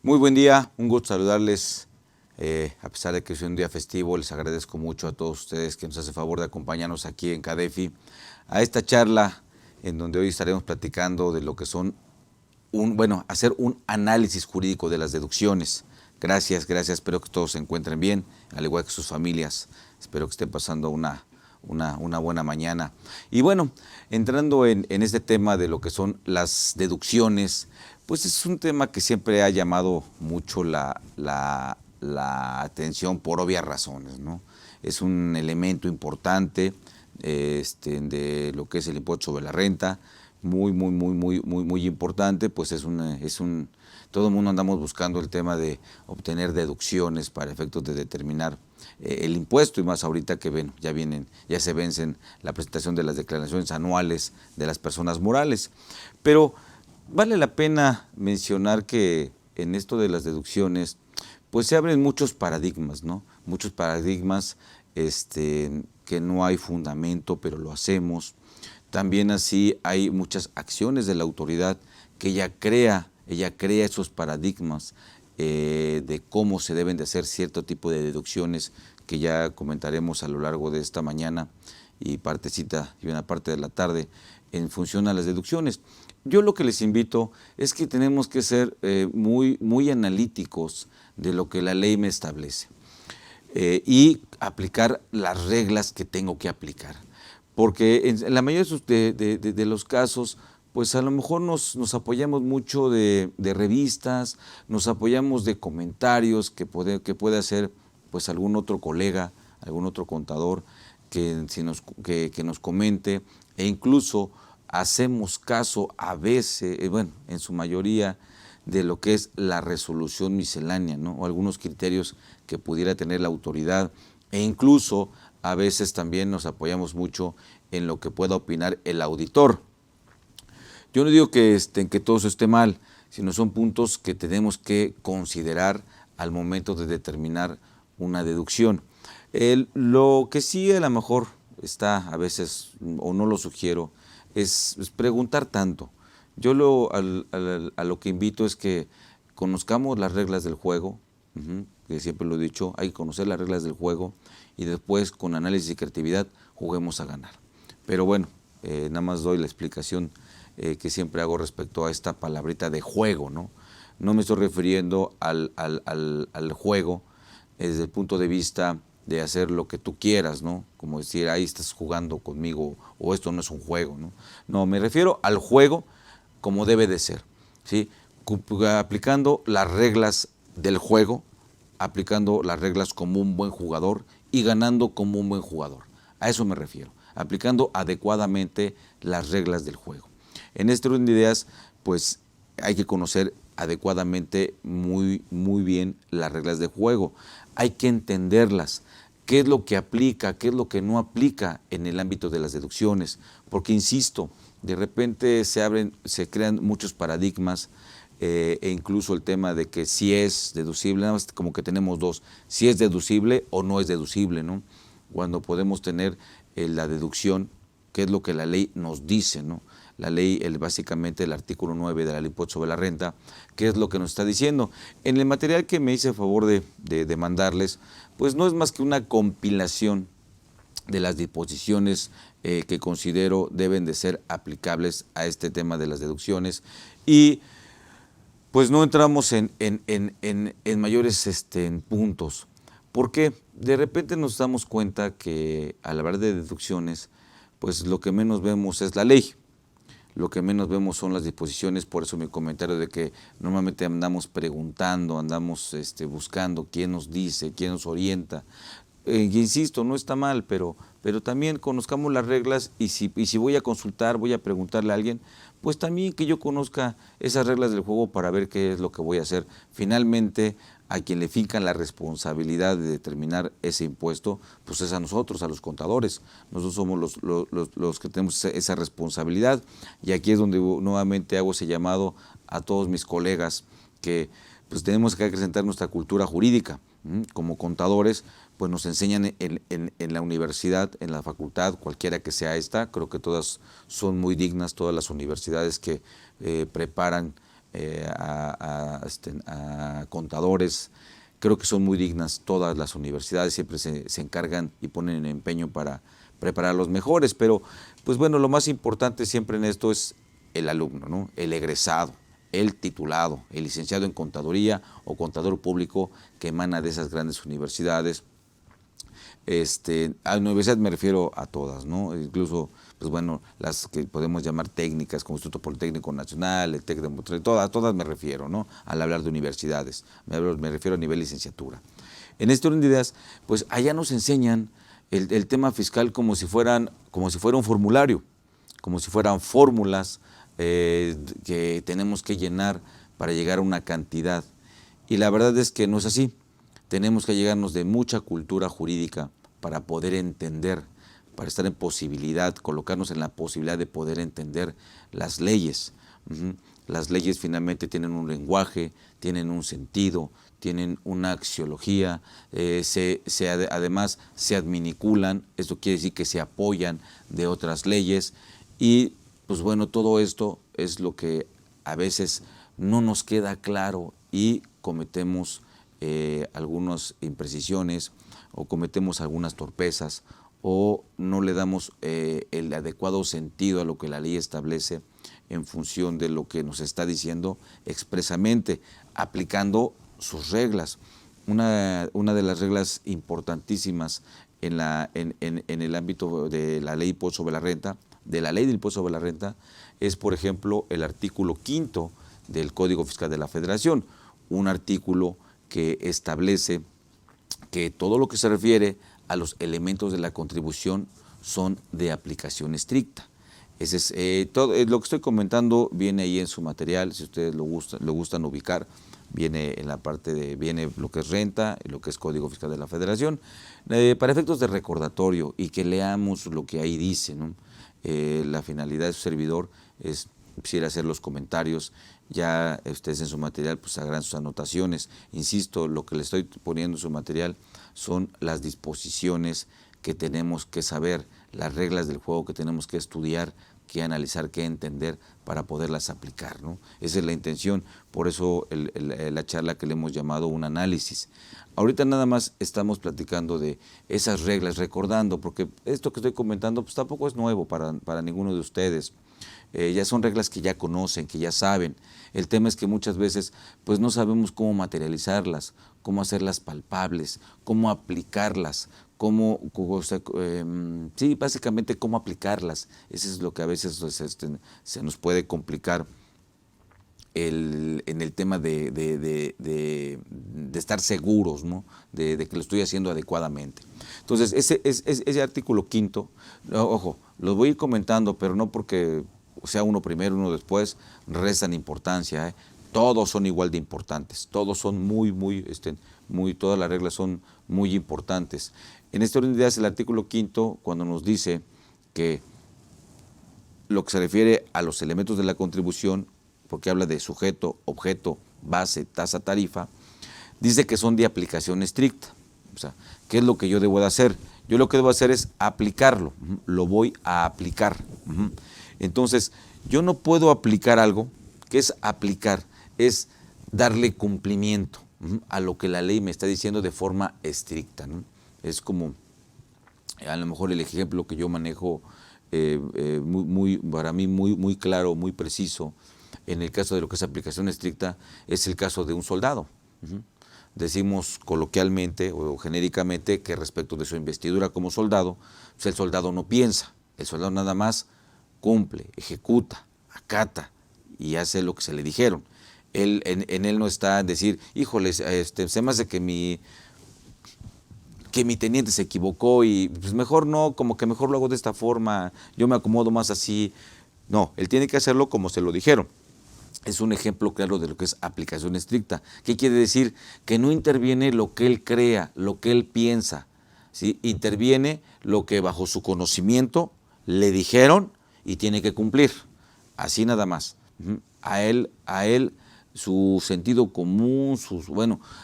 Muy buen día, un gusto saludarles. A pesar de que es un día festivo, les agradezco mucho a todos ustedes que nos hacen favor de acompañarnos aquí en CADEFI a esta charla en donde hoy estaremos platicando de lo que son, hacer un análisis jurídico de las deducciones. Gracias, espero que todos se encuentren bien, al igual que sus familias. Espero que estén pasando una buena mañana. Y bueno, entrando en este tema de lo que son las deducciones, pues es un tema que siempre ha llamado mucho la atención por obvias razones, ¿no? Es un elemento importante de lo que es el impuesto sobre la renta, muy importante, pues todo el mundo andamos buscando el tema de obtener deducciones para efectos de determinar el impuesto, y más ahorita que ya se vencen la presentación de las declaraciones anuales de las personas morales. Pero vale la pena mencionar que en esto de las deducciones, pues se abren muchos paradigmas, ¿no? Muchos paradigmas que no hay fundamento, pero lo hacemos. También así hay muchas acciones de la autoridad que ella crea esos paradigmas de cómo se deben de hacer cierto tipo de deducciones que ya comentaremos a lo largo de esta mañana y una parte de la tarde en función a las deducciones. Yo lo que les invito es que tenemos que ser muy analíticos de lo que la ley me establece y aplicar las reglas que tengo que aplicar. Porque en la mayoría de los casos, pues a lo mejor nos apoyamos mucho de revistas, nos apoyamos de comentarios que puede hacer pues algún otro colega, algún otro contador que nos comente, e incluso hacemos caso a veces, en su mayoría, de lo que es la resolución miscelánea, ¿no? O algunos criterios que pudiera tener la autoridad, e incluso a veces también nos apoyamos mucho en lo que pueda opinar el auditor. Yo no digo que todo eso esté mal, sino son puntos que tenemos que considerar al momento de determinar una deducción. Lo que sí a lo mejor está a veces, o no lo sugiero, es preguntar tanto. Yo a lo que invito es que conozcamos las reglas del juego, que siempre lo he dicho, hay que conocer las reglas del juego y después con análisis y creatividad juguemos a ganar. Pero bueno, nada más doy la explicación que siempre hago respecto a esta palabrita de juego, ¿no? No me estoy refiriendo al juego desde el punto de vista de hacer lo que tú quieras, ¿no? Como decir, ahí estás jugando conmigo o esto no es un juego, ¿no? No, me refiero al juego como debe de ser, ¿sí? Aplicando las reglas del juego, aplicando las reglas como un buen jugador y ganando como un buen jugador. A eso me refiero, aplicando adecuadamente las reglas del juego. En este orden de ideas, pues hay que conocer adecuadamente muy bien las reglas de juego. Hay que entenderlas. ¿Qué es lo que aplica? ¿Qué es lo que no aplica en el ámbito de las deducciones? Porque, insisto, de repente se crean muchos paradigmas e incluso el tema de que si es deducible, nada más como que tenemos dos, si es deducible o no es deducible, ¿no? Cuando podemos tener la deducción, que es lo que la ley nos dice, ¿no? La ley, básicamente el artículo 9 de la ley impuesto sobre la renta, ¿qué es lo que nos está diciendo? En el material que me hice favor de mandarles, pues no es más que una compilación de las disposiciones que considero deben de ser aplicables a este tema de las deducciones, y pues no entramos en mayores puntos. ¿Por qué? De repente nos damos cuenta que al hablar de deducciones, pues lo que menos vemos es la ley. Lo que menos vemos son las disposiciones, por eso mi comentario de que normalmente andamos preguntando, andamos buscando quién nos dice, quién nos orienta. Insisto, no está mal, pero también conozcamos las reglas, y si voy a consultar, voy a preguntarle a alguien, pues también que yo conozca esas reglas del juego para ver qué es lo que voy a hacer. Finalmente, a quien le fincan la responsabilidad de determinar ese impuesto, pues es a nosotros, a los contadores. Nosotros somos los que tenemos esa responsabilidad, y aquí es donde nuevamente hago ese llamado a todos mis colegas que pues tenemos que acrecentar nuestra cultura jurídica. Como contadores, pues nos enseñan en la universidad, en la facultad, cualquiera que sea esta, creo que todas son muy dignas, todas las universidades que preparan a contadores. Creo que son muy dignas todas las universidades, siempre se encargan y ponen empeño para preparar a los mejores, pero pues bueno, lo más importante siempre en esto es el alumno, ¿no? El egresado, el titulado, el licenciado en contaduría o contador público que emana de esas grandes universidades. A la universidad me refiero a todas, ¿no? Incluso, pues bueno, las que podemos llamar técnicas, como Instituto Politécnico Nacional, el TEC de Monterrey, todas me refiero, ¿no? Al hablar de universidades, me refiero a nivel licenciatura. En este orden de ideas, pues allá nos enseñan el tema fiscal como si fuera un formulario, como si fueran fórmulas que tenemos que llenar para llegar a una cantidad. Y la verdad es que no es así. Tenemos que llegarnos de mucha cultura jurídica para poder entender, para estar en posibilidad, colocarnos en la posibilidad de poder entender las leyes. Las leyes finalmente tienen un lenguaje, tienen un sentido, tienen una axiología, además se adminiculan, esto quiere decir que se apoyan de otras leyes y pues bueno, todo esto es lo que a veces no nos queda claro y cometemos algunas imprecisiones o cometemos algunas torpezas o no le damos el adecuado sentido a lo que la ley establece en función de lo que nos está diciendo expresamente, aplicando sus reglas. Una de las reglas importantísimas en el ámbito de la ley sobre la renta, de la ley del impuesto sobre la renta, es por ejemplo el artículo 5 del Código Fiscal de la Federación, un artículo que establece que todo lo que se refiere a los elementos de la contribución son de aplicación estricta. Ese es, todo lo que estoy comentando viene ahí en su material, si ustedes lo gustan ubicar, viene en la parte viene lo que es renta, lo que es Código Fiscal de la Federación, para efectos de recordatorio y que leamos lo que ahí dice, ¿no? La finalidad de su servidor es quisiera hacer los comentarios, ya ustedes en su material pues hagan sus anotaciones. Insisto, lo que le estoy poniendo en su material son las disposiciones que tenemos que saber, las reglas del juego que tenemos que estudiar, que analizar, que entender para poderlas aplicar, ¿no? Esa es la intención, por eso la charla que le hemos llamado un análisis. Ahorita nada más estamos platicando de esas reglas, recordando, porque esto que estoy comentando pues tampoco es nuevo para ninguno de ustedes. Ya son reglas que ya conocen, que ya saben. El tema es que muchas veces pues no sabemos cómo materializarlas, cómo hacerlas palpables, cómo aplicarlas, sí, básicamente cómo aplicarlas. Eso es lo que a veces se nos puede complicar en el tema de estar seguros, ¿no? de que lo estoy haciendo adecuadamente. Entonces, ese artículo 5, ojo, los voy a ir comentando, pero no porque sea uno primero, uno después, restan importancia, ¿eh? Todos son igual de importantes, todos son todas las reglas son muy importantes. En este orden de ideas, el artículo 5, cuando nos dice que lo que se refiere a los elementos de la contribución, porque habla de sujeto, objeto, base, tasa, tarifa, dice que son de aplicación estricta. O sea, ¿qué es lo que yo debo de hacer? Yo lo que debo hacer es aplicarlo, lo voy a aplicar. Entonces, yo no puedo aplicar algo, ¿qué es aplicar? Es darle cumplimiento a lo que la ley me está diciendo de forma estricta, ¿no? Es como, a lo mejor el ejemplo que yo manejo para mí muy claro, muy preciso, en el caso de lo que es aplicación estricta, es el caso de un soldado. Decimos coloquialmente o genéricamente que respecto de su investidura como soldado, pues el soldado no piensa, el soldado nada más cumple, ejecuta, acata y hace lo que se le dijeron. En él no está a decir, híjoles, se me hace que mi teniente se equivocó y pues mejor no, como que mejor lo hago de esta forma, yo me acomodo más así. No, él tiene que hacerlo como se lo dijeron. Es un ejemplo claro de lo que es aplicación estricta. ¿Qué quiere decir? Que no interviene lo que él crea, lo que él piensa, ¿sí? Interviene lo que bajo su conocimiento le dijeron y tiene que cumplir. Así nada más. A él su sentido común,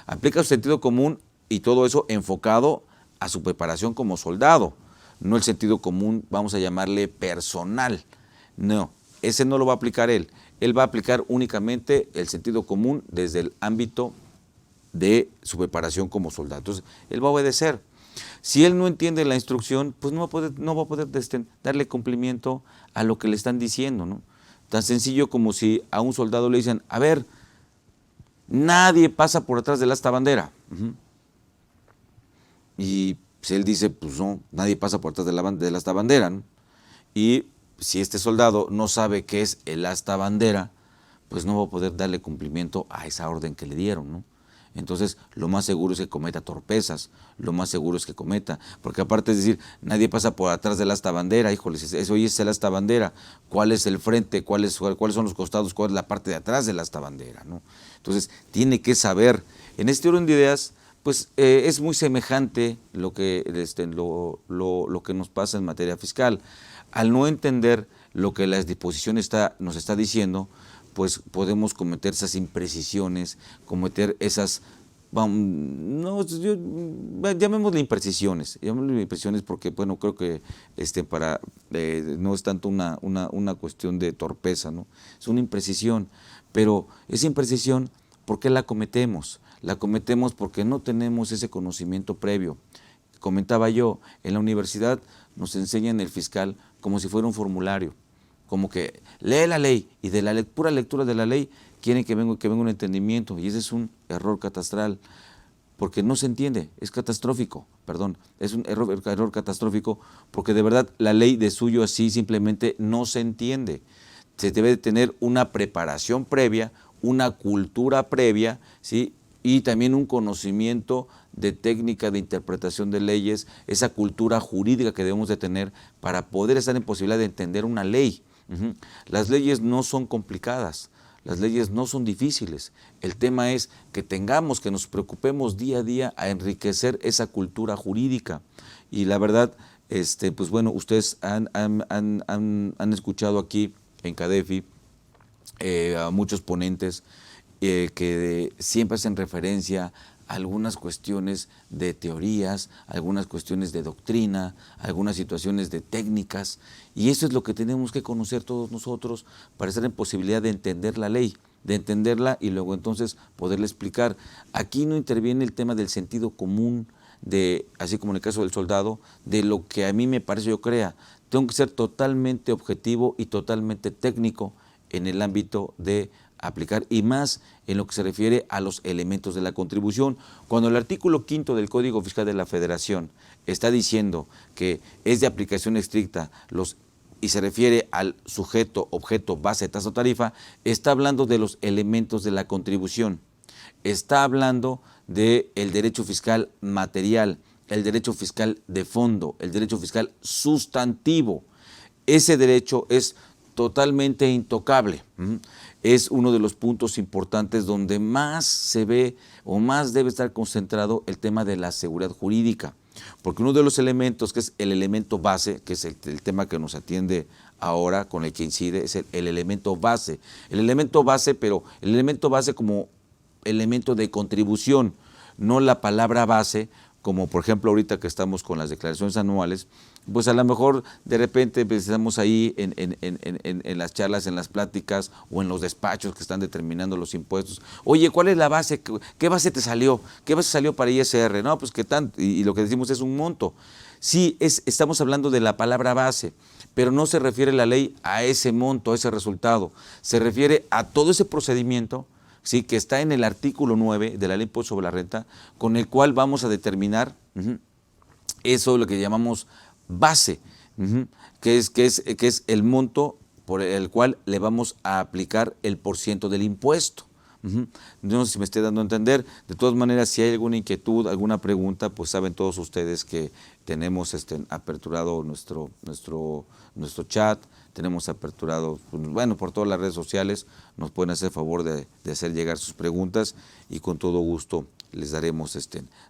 aplica su sentido común y todo eso enfocado a su preparación como soldado. No el sentido común, vamos a llamarle personal. No, ese no lo va a aplicar él. Él va a aplicar únicamente el sentido común desde el ámbito de su preparación como soldado. Entonces, él va a obedecer. Si él no entiende la instrucción, pues no va a poder darle cumplimiento a lo que le están diciendo, ¿no? Tan sencillo como si a un soldado le dicen, a ver, nadie pasa por atrás de esta bandera. Y si él dice, pues no, nadie pasa por atrás de esta bandera, ¿no? Y si este soldado no sabe qué es el asta bandera, pues no va a poder darle cumplimiento a esa orden que le dieron, ¿no? Entonces, lo más seguro es que cometa torpezas, lo más seguro es que cometa, porque aparte es decir, nadie pasa por atrás del asta bandera, híjole, eso es el asta bandera, ¿cuál es el frente, cuáles son los costados, cuál es la parte de atrás del asta bandera, ¿no? Entonces, tiene que saber, en este orden de ideas, pues es muy semejante lo que nos pasa en materia fiscal. Al no entender lo que la disposición nos está diciendo, pues podemos cometer esas imprecisiones, cometer esas, llamémosle imprecisiones porque, bueno, creo que no es tanto una cuestión de torpeza, ¿no? Es una imprecisión, pero esa imprecisión, ¿por qué la cometemos? La cometemos porque no tenemos ese conocimiento previo. Comentaba yo, en la universidad nos enseñan el fiscal como si fuera un formulario, como que lee la ley y de la pura lectura de la ley quieren que venga un entendimiento, y ese es un error catastral, porque no se entiende, es catastrófico, perdón, es un error catastrófico, porque de verdad la ley de suyo así simplemente no se entiende. Se debe de tener una preparación previa, una cultura previa, ¿sí? Y también un conocimiento de técnica de interpretación de leyes, esa cultura jurídica que debemos de tener para poder estar en posibilidad de entender una ley. Las leyes no son complicadas, las leyes no son difíciles. El tema es que nos preocupemos día a día a enriquecer esa cultura jurídica. Y la verdad, pues bueno, ustedes han escuchado aquí en CADEFI a muchos ponentes que siempre hacen referencia a algunas cuestiones de teorías, algunas cuestiones de doctrina, algunas situaciones de técnicas, y eso es lo que tenemos que conocer todos nosotros para estar en posibilidad de entender la ley, de entenderla y luego entonces poderle explicar. Aquí no interviene el tema del sentido común, así como en el caso del soldado, de lo que a mí me parece yo crea. Tengo que ser totalmente objetivo y totalmente técnico en el ámbito de aplicar, y más en lo que se refiere a los elementos de la contribución. Cuando el artículo 5 del Código Fiscal de la Federación está diciendo que es de aplicación estricta y se refiere al sujeto, objeto, base, tasa o tarifa, está hablando de los elementos de la contribución, está hablando del derecho fiscal material, el derecho fiscal de fondo, el derecho fiscal sustantivo. Ese derecho es totalmente intocable. Es uno de los puntos importantes donde más se ve o más debe estar concentrado el tema de la seguridad jurídica, porque uno de los elementos, que es el elemento base, que es el tema que nos atiende ahora, con el que incide, es el elemento base. El elemento base, pero el elemento base como elemento de contribución, no la palabra base, como por ejemplo ahorita que estamos con las declaraciones anuales, pues a lo mejor de repente estamos ahí en las charlas, en las pláticas o en los despachos que están determinando los impuestos. Oye, ¿cuál es la base? ¿Qué base te salió? ¿Qué base salió para ISR? No, pues que tanto, y lo que decimos es un monto. Sí, estamos hablando de la palabra base, pero no se refiere la ley a ese monto, a ese resultado. Se refiere a todo ese procedimiento, ¿sí?, que está en el artículo 9 de la Ley de Impuesto sobre la Renta, con el cual vamos a determinar eso, lo que llamamos base, que es el monto por el cual le vamos a aplicar el % del impuesto. No sé si me estoy dando a entender. De todas maneras, si hay alguna inquietud, alguna pregunta, pues saben todos ustedes que tenemos aperturado nuestro chat, tenemos aperturado, bueno, por todas las redes sociales, nos pueden hacer favor de hacer llegar sus preguntas y con todo gusto les daremos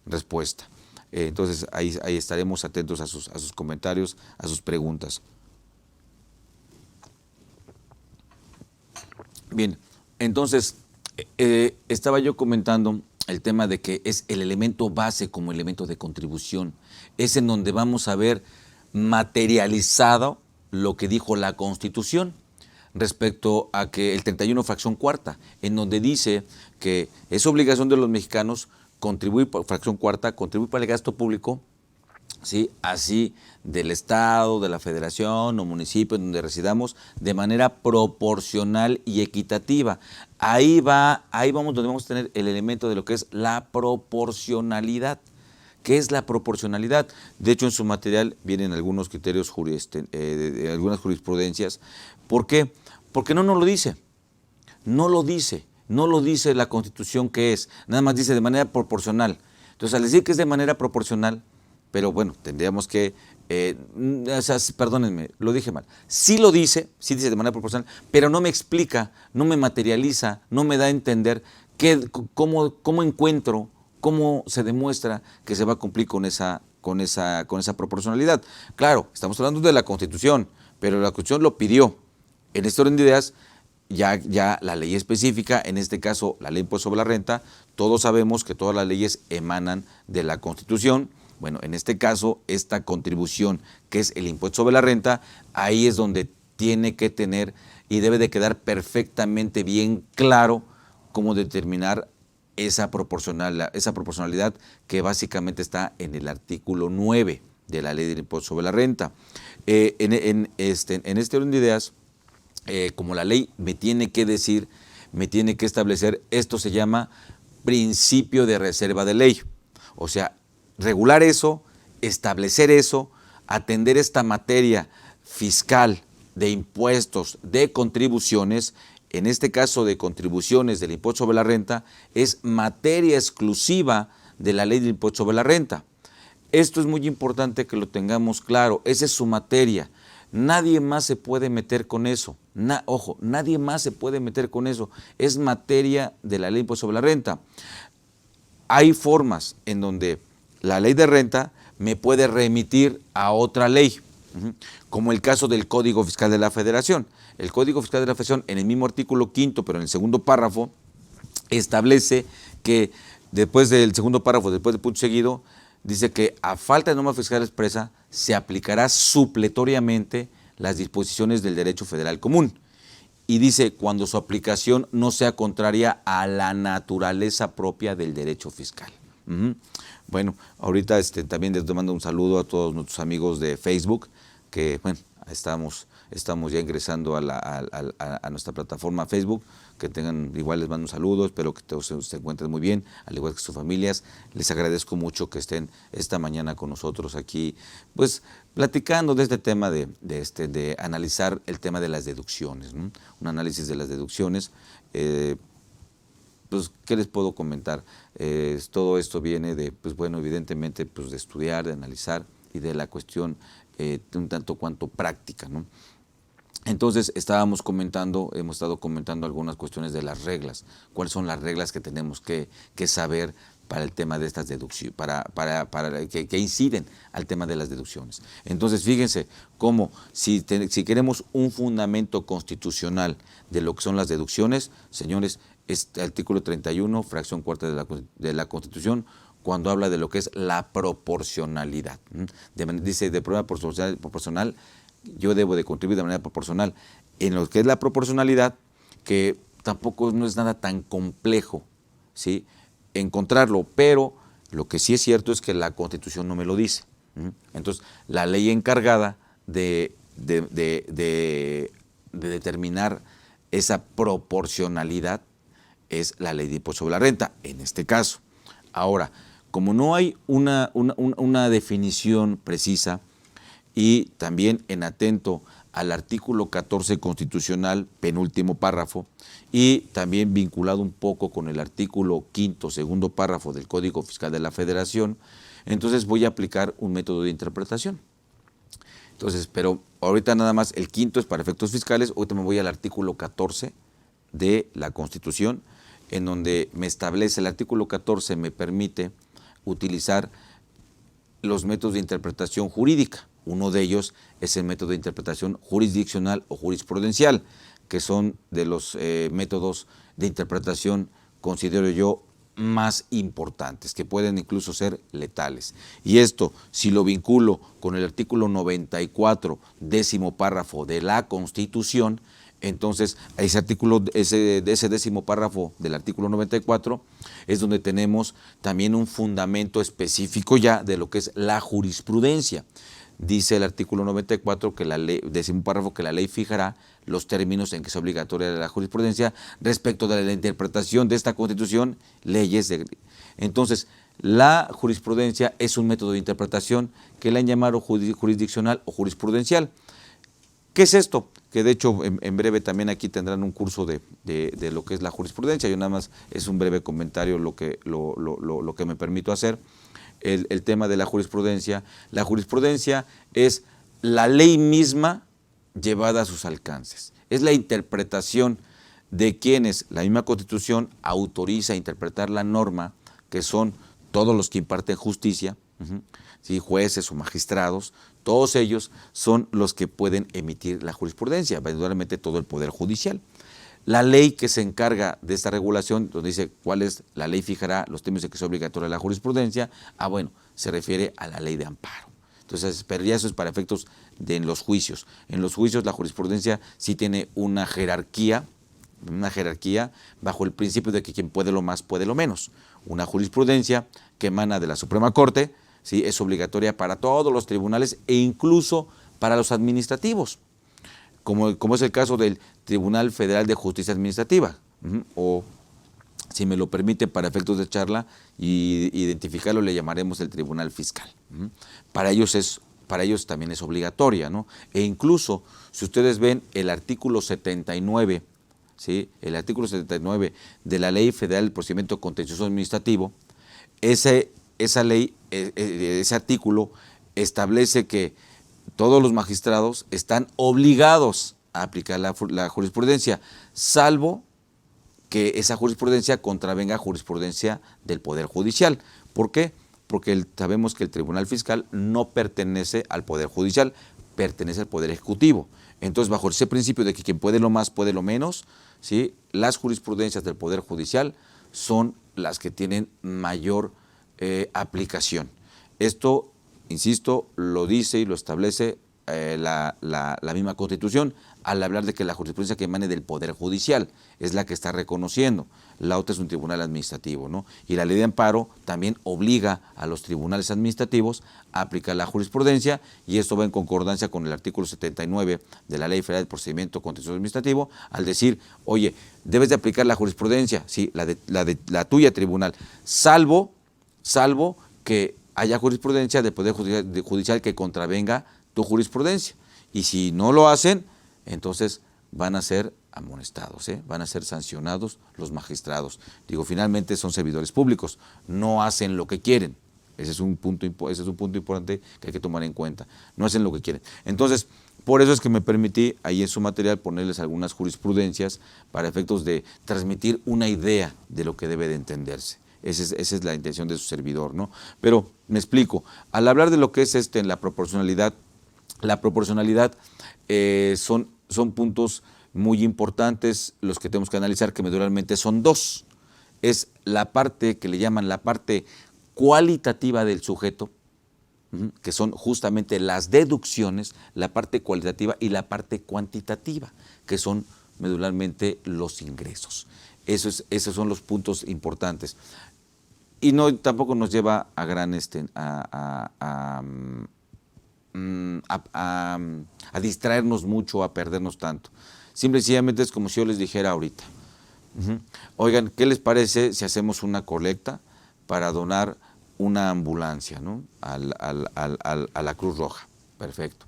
respuesta. Entonces ahí estaremos atentos a sus comentarios, a sus preguntas. Bien, entonces estaba yo comentando el tema de que es el elemento base como elemento de contribución. Es en donde vamos a ver materializado lo que dijo la Constitución. respecto a que el 31 fracción cuarta, en donde dice que es obligación de los mexicanos contribuir, fracción cuarta, contribuir para el gasto público, ¿sí? Así del Estado, de la Federación o municipio en donde residamos, de manera proporcional y equitativa. Ahí vamos donde vamos a tener el elemento de lo que es la proporcionalidad. ¿Qué es la proporcionalidad? De hecho, en su material vienen algunos criterios, algunas jurisprudencias. ¿Por qué? Porque no nos lo dice. No lo dice. No lo dice la Constitución que es. Nada más dice de manera proporcional. Entonces, al decir que es de manera proporcional, pero bueno, tendríamos que, perdónenme, lo dije mal. Sí dice de manera proporcional, pero no me explica, no me materializa, no me da a entender cómo encuentro, cómo se demuestra que se va a cumplir con esa proporcionalidad. Claro, estamos hablando de la Constitución, pero la Constitución lo pidió. En este orden de ideas, ya la ley específica, en este caso la ley impuesto sobre la renta, todos sabemos que todas las leyes emanan de la Constitución. Bueno, en este caso, esta contribución que es el impuesto sobre la renta, ahí es donde tiene que tener y debe de quedar perfectamente bien claro cómo determinar esa proporcionalidad que básicamente está en el artículo 9 de la ley del impuesto sobre la renta. En este orden de ideas, como la ley me tiene que decir, me tiene que establecer, esto se llama principio de reserva de ley. O sea, regular eso, establecer eso, atender esta materia fiscal de impuestos, de contribuciones, en este caso de contribuciones del impuesto sobre la renta, es materia exclusiva de la ley del impuesto sobre la renta. Esto es muy importante que lo tengamos claro, esa es su materia. Nadie más se puede meter con eso. Ojo, nadie más se puede meter con eso. Es materia de la ley del impuesto sobre la renta. Hay formas en donde la ley de renta me puede remitir a otra ley, como el caso del Código Fiscal de la Federación. El Código Fiscal de la Federación, en el mismo artículo 5º, pero en el segundo párrafo, establece que después del segundo párrafo, después del punto seguido, dice que a falta de norma fiscal expresa, se aplicará supletoriamente las disposiciones del derecho federal común. Y dice, cuando su aplicación no sea contraria a la naturaleza propia del derecho fiscal. Bueno, ahorita también les mando un saludo a todos nuestros amigos de Facebook, que bueno, estamos ya ingresando a nuestra plataforma Facebook, que tengan, igual les mando un saludo, espero que todos se encuentren muy bien, al igual que sus familias. Les agradezco mucho que estén esta mañana con nosotros aquí, pues platicando de este tema de analizar el tema de las deducciones, ¿no? Un análisis de las deducciones. Pues, ¿qué les puedo comentar? Todo esto viene de, pues bueno, evidentemente, pues de estudiar, de analizar y de la cuestión un tanto cuanto práctica, ¿no? Entonces, hemos estado comentando algunas cuestiones de las reglas. ¿Cuáles son las reglas que tenemos que saber para el tema de estas deducciones, que inciden al tema de las deducciones? Entonces, fíjense cómo si queremos un fundamento constitucional de lo que son las deducciones, señores, este artículo 31, fracción cuarta de la Constitución, cuando habla de lo que es la proporcionalidad. Dice, de prueba proporcional, yo debo de contribuir de manera proporcional. En lo que es la proporcionalidad, que tampoco no es nada tan complejo, ¿sí?, encontrarlo, pero lo que sí es cierto es que la Constitución no me lo dice. Entonces, la ley encargada de determinar esa proporcionalidad es la ley de impuesto sobre la renta, en este caso. Ahora, como no hay una definición precisa, y también en atento al artículo 14 constitucional, penúltimo párrafo, y también vinculado un poco con el artículo 5º, segundo párrafo del Código Fiscal de la Federación, entonces voy a aplicar un método de interpretación. Entonces, pero ahorita nada más el 5º es para efectos fiscales, ahorita me voy al artículo 14 de la Constitución, en donde me establece, el artículo 14 me permite utilizar los métodos de interpretación jurídica. Uno de ellos es el método de interpretación jurisdiccional o jurisprudencial, que son de los métodos de interpretación, considero yo, más importantes, que pueden incluso ser letales. Y esto, si lo vinculo con el artículo 94, décimo párrafo de la Constitución, Entonces, ese artículo, ese 10º párrafo del artículo 94 es donde tenemos también un fundamento específico ya de lo que es la jurisprudencia. Dice el artículo 94 que la ley, 10º párrafo, que la ley fijará los términos en que es obligatoria la jurisprudencia respecto de la interpretación de esta Constitución, leyes. Entonces, la jurisprudencia es un método de interpretación que le han llamado jurisdiccional o jurisprudencial. ¿Qué es esto? Que de hecho en breve también aquí tendrán un curso de lo que es la jurisprudencia. Yo nada más es un breve comentario lo que me permito hacer. El tema de la jurisprudencia. La jurisprudencia es la ley misma llevada a sus alcances. Es la interpretación de quienes la misma Constitución autoriza a interpretar la norma, que son todos los que imparten justicia, ¿sí? Jueces o magistrados, todos ellos son los que pueden emitir la jurisprudencia, eventualmente todo el Poder Judicial. La ley que se encarga de esta regulación, donde dice cuál es, la ley fijará los términos en que es obligatoria la jurisprudencia, bueno, se refiere a la ley de amparo. Entonces, pero ya eso es para efectos de en los juicios. En los juicios la jurisprudencia sí tiene una jerarquía bajo el principio de que quien puede lo más puede lo menos. Una jurisprudencia que emana de la Suprema Corte, ¿sí? Es obligatoria para todos los tribunales e incluso para los administrativos, como es el caso del Tribunal Federal de Justicia Administrativa, o, si me lo permite, para efectos de charla y identificarlo, le llamaremos el Tribunal Fiscal. Para ellos también es obligatoria, ¿no? E incluso, si ustedes ven el artículo 79, ¿sí? El artículo 79 de la Ley Federal del Procedimiento Contencioso Administrativo, esa ley, ese artículo establece que todos los magistrados están obligados a aplicar la jurisprudencia, salvo que esa jurisprudencia contravenga jurisprudencia del Poder Judicial. ¿Por qué? Porque sabemos que el Tribunal Fiscal no pertenece al Poder Judicial, pertenece al Poder Ejecutivo. Entonces, bajo ese principio de que quien puede lo más puede lo menos, ¿sí? Las jurisprudencias del Poder Judicial son las que tienen mayor aplicación. Esto, insisto, lo dice y lo establece la misma Constitución al hablar de que la jurisprudencia que emane del Poder Judicial es la que está reconociendo. La otra es un tribunal administrativo, ¿no? Y la ley de amparo también obliga a los tribunales administrativos a aplicar la jurisprudencia, y esto va en concordancia con el artículo 79 de la Ley Federal del Procedimiento Contencioso Administrativo, al decir, oye, debes de aplicar la jurisprudencia, sí, la tuya tribunal, salvo que haya jurisprudencia del Poder Judicial que contravenga tu jurisprudencia. Y si no lo hacen, entonces van a ser amonestados, van a ser sancionados los magistrados. Digo, finalmente son servidores públicos, no hacen lo que quieren. Ese es un punto importante que hay que tomar en cuenta. No hacen lo que quieren. Entonces, por eso es que me permití ahí en su material ponerles algunas jurisprudencias para efectos de transmitir una idea de lo que debe de entenderse. Esa es la intención de su servidor, ¿no? Pero me explico. Al hablar de lo que es la proporcionalidad son puntos muy importantes los que tenemos que analizar, que medullarmente son dos. Es la parte que le llaman la parte cualitativa del sujeto, que son justamente las deducciones, la parte cualitativa, y la parte cuantitativa, que son medularmente los ingresos. Esos son los puntos importantes. Y tampoco nos lleva a gran a distraernos mucho, a perdernos tanto. Simple y sencillamente es como si yo les dijera ahorita, oigan, ¿qué les parece si hacemos una colecta para donar una ambulancia, ¿no? a la Cruz Roja? Perfecto.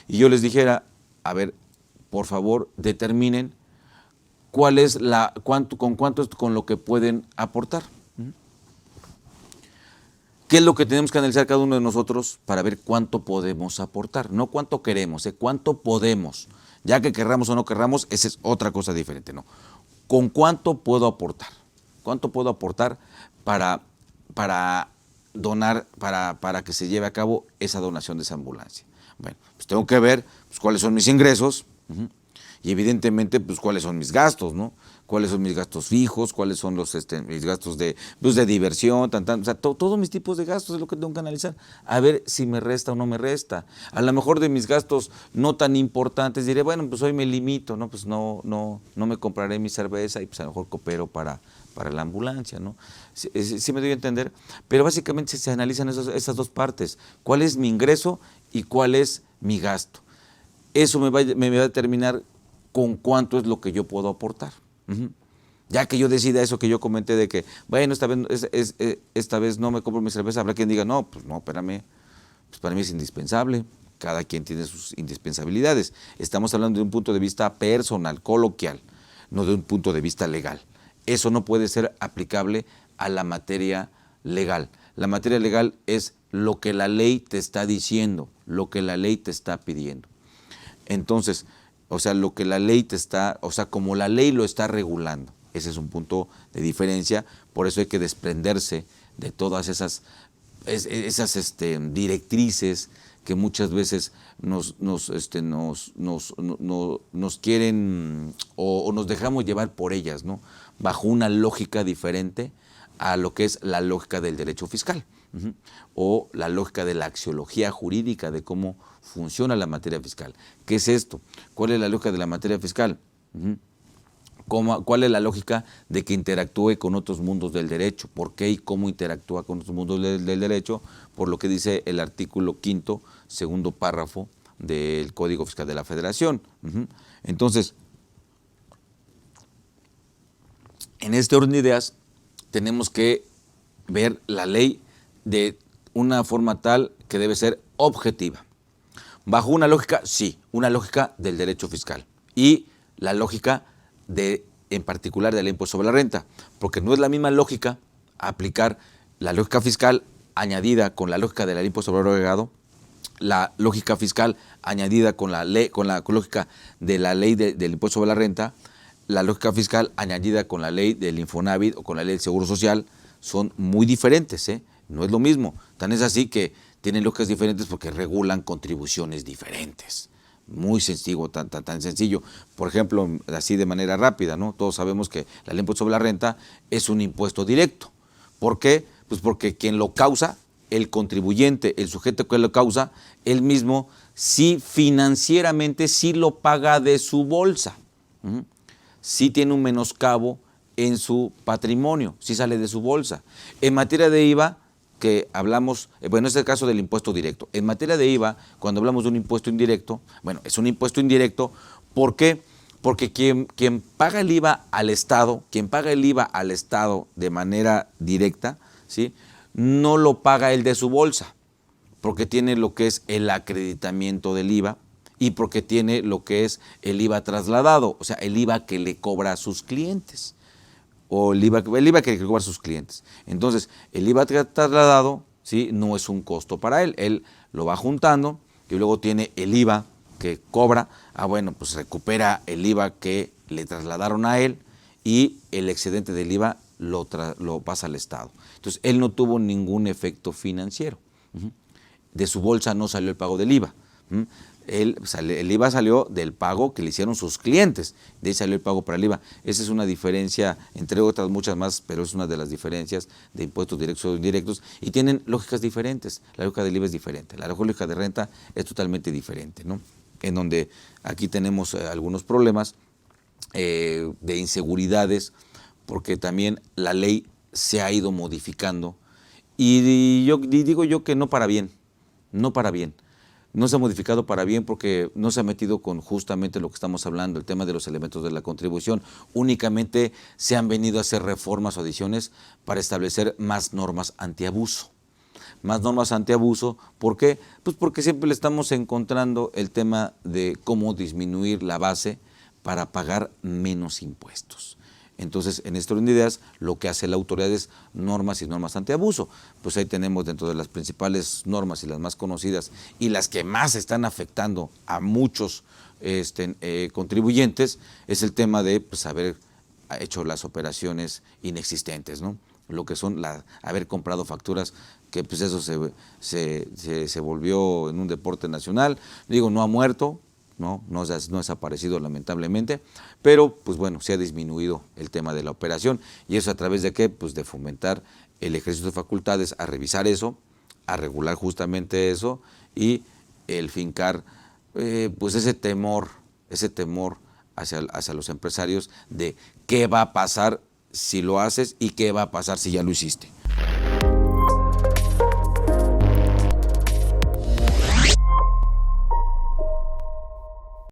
Y yo les dijera, a ver, por favor, determinen cuál es cuánto es con lo que pueden aportar. ¿Qué es lo que tenemos que analizar cada uno de nosotros para ver cuánto podemos aportar? No cuánto queremos, cuánto podemos. Ya que querramos o no querramos, esa es otra cosa diferente, ¿no? ¿Con cuánto puedo aportar? ¿Cuánto puedo aportar para donar, para que se lleve a cabo esa donación de esa ambulancia? Bueno, pues tengo que ver cuáles son mis ingresos, Y evidentemente, pues, cuáles son mis gastos, ¿no? Cuáles son mis gastos fijos, cuáles son mis gastos de diversión, o sea, todos mis tipos de gastos es lo que tengo que analizar. A ver si me resta o no me resta. A lo mejor de mis gastos no tan importantes diré, bueno, pues hoy me limito, ¿no? Pues no me compraré mi cerveza y pues a lo mejor coopero para la ambulancia, ¿no? Sí me doy a entender, pero básicamente se analizan esas dos partes. ¿Cuál es mi ingreso y cuál es mi gasto? Eso me va a determinar con cuánto es lo que yo puedo aportar. Ya que yo decida eso que yo comenté de que, bueno, esta vez no me compro mi cerveza, habrá quien diga, no, pues no, espérame, pues para mí es indispensable. Cada quien tiene sus indispensabilidades. Estamos hablando de un punto de vista personal, coloquial, no de un punto de vista legal. Eso no puede ser aplicable a la materia legal. La materia legal es lo que la ley te está diciendo, lo que la ley te está pidiendo. Entonces, o sea, lo que la ley te está, o sea, como la ley lo está regulando. Ese es un punto de diferencia, por eso hay que desprenderse de todas esas directrices que muchas veces nos quieren o nos dejamos llevar por ellas, ¿no? Bajo una lógica diferente a lo que es la lógica del derecho fiscal, o la lógica de la axiología jurídica de cómo funciona la materia fiscal. ¿Qué es esto? ¿Cuál es la lógica de la materia fiscal? ¿Cuál es la lógica de que interactúe con otros mundos del derecho? ¿Por qué y cómo interactúa con otros mundos del derecho? Por lo que dice el artículo 5º, segundo párrafo del Código Fiscal de la Federación. Entonces, en este orden de ideas, tenemos que ver la ley de una forma tal que debe ser objetiva. Bajo una lógica, sí, una lógica del derecho fiscal. Y la lógica en particular del impuesto sobre la renta, porque no es la misma lógica aplicar la lógica fiscal añadida con la lógica del impuesto sobre el valor agregado, la lógica fiscal añadida con la lógica de la ley del impuesto sobre la renta, la lógica fiscal añadida con la ley del Infonavit o con la ley del Seguro Social. Son muy diferentes, no es lo mismo. Tan es así que tienen lógicas diferentes porque regulan contribuciones diferentes. Muy sencillo, tan sencillo. Por ejemplo, así de manera rápida, ¿no? Todos sabemos que el impuesto sobre la renta es un impuesto directo. ¿Por qué? Pues porque quien lo causa, el contribuyente, el sujeto que lo causa, él mismo sí financieramente sí lo paga de su bolsa. Sí tiene un menoscabo en su patrimonio, sí sale de su bolsa. En materia de IVA, que hablamos, bueno, es el caso del impuesto directo. En materia de IVA, cuando hablamos de un impuesto indirecto, bueno, es un impuesto indirecto, ¿por qué? Porque quien paga el IVA al Estado, de manera directa, ¿sí?, no lo paga él de su bolsa, porque tiene lo que es el acreditamiento del IVA y porque tiene lo que es el IVA trasladado, o sea, el IVA que le cobra a sus clientes. O el IVA que cobra a sus clientes. Entonces, el IVA trasladado, ¿sí?, no es un costo para él. Él lo va juntando y luego tiene el IVA que cobra. Bueno, pues recupera el IVA que le trasladaron a él y el excedente del IVA lo pasa al Estado. Entonces, él no tuvo ningún efecto financiero. De su bolsa no salió el pago del IVA. El IVA salió del pago que le hicieron sus clientes, de ahí salió el pago para el IVA. Esa es una diferencia, entre otras muchas más, pero es una de las diferencias de impuestos directos o indirectos y tienen lógicas diferentes. La lógica del IVA es diferente, la lógica de renta es totalmente diferente, ¿no? En donde aquí tenemos algunos problemas de inseguridades, porque también la ley se ha ido modificando y digo yo que no para bien. No se ha modificado para bien porque no se ha metido con justamente lo que estamos hablando, el tema de los elementos de la contribución. Únicamente se han venido a hacer reformas o adiciones para establecer más normas antiabuso. Más normas antiabuso, ¿por qué? Pues porque siempre le estamos encontrando el tema de cómo disminuir la base para pagar menos impuestos. Entonces, en este orden de ideas, lo que hace la autoridad es normas y normas antiabuso. Pues ahí tenemos dentro de las principales normas y las más conocidas y las que más están afectando a muchos contribuyentes, es el tema de haber hecho las operaciones inexistentes, ¿no? Lo que son haber comprado facturas, que pues eso se volvió en un deporte nacional. Digo, no ha muerto, no ha desaparecido lamentablemente, pero pues bueno, se ha disminuido el tema de la operación y eso a través de qué, pues de fomentar el ejercicio de facultades, a revisar eso, a regular justamente eso y el fincar pues ese temor hacia los empresarios de qué va a pasar si lo haces y qué va a pasar si ya lo hiciste.